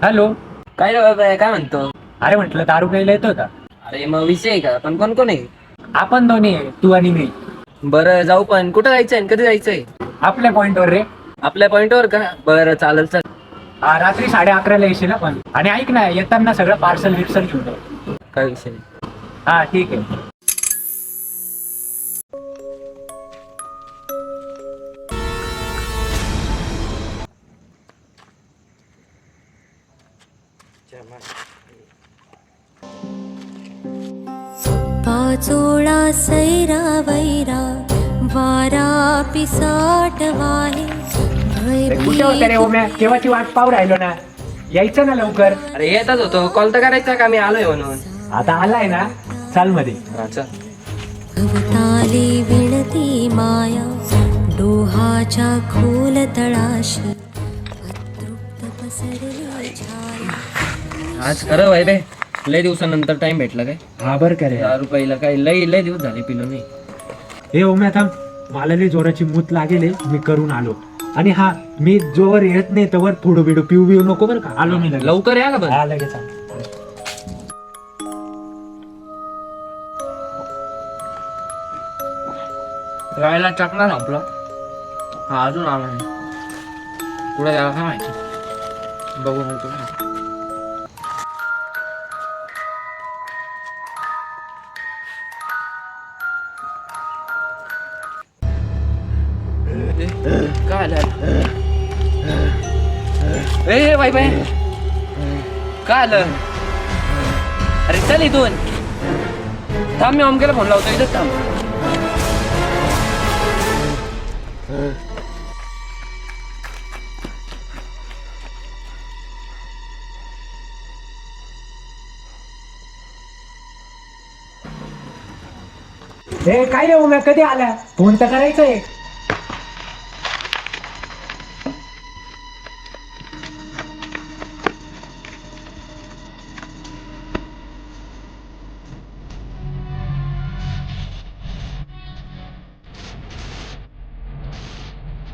Hello. काय रे बाबा काय म्हणतो? अरे म्हटलं दारू प्यायला येतो का? अरे मग विषय आहे का? पण कोण कोण आहे? आपण दोन्ही आहे, तू आणि मी. बरं जाऊ, पण कुठं जायचंय आणि कधी जायचंय? आपल्या पॉइंटवर रे. आपल्या पॉइंटवर का? बरं चालेल चल. रात्री 11:30 येशील ना पण. आणि ऐक ना, येताना सगळं पार्सल बिर्सल घेऊन ये. काय विषय नाही. हा ठीक आहे. पाचोळा सैरा वैरा वारा पिसाट वाहे कुठे होता रे ओम्या? केव्हाची वाट पाहू राहिलो ना. यायचं ना लवकर. अरे येतच होतो, कॉल तर करायचा का मी आलोय म्हणून. आता आलाय ना, चाल मध्ये. हा, चल. भवताली विणती माया डोहाच्या खोल तळाशी अतृप्त पसरली छाया. आज खरं भाई बे, लय दिवसानंतर टाइम भेटला काय? हा बर का रे. दारू प्यायला काय लय लय दिवस झाले पिलो नाही. हे ओम्या थांब, मला लई जोराची मूत लागेल, मी करून आलो. आणि हा, मी जोवर येत नाही तवर थोडं बिडू पिऊ बिऊ नको बरं का. आलो मी लगेच. लवकर या का बरं? हा लगेच आलो. राहायला टाकणार आपला. हा अजून आला नाही. पुढे यायला काय माहिती, बघू नंतर. काय आलं? ए बाई बाई, काय आलं? अरे चल इथून. थांब, मी ओमकेला फोन लावतो. इथंच थांब. हे काय रे ओम्या, कधी आला? फोन तर करायचंय.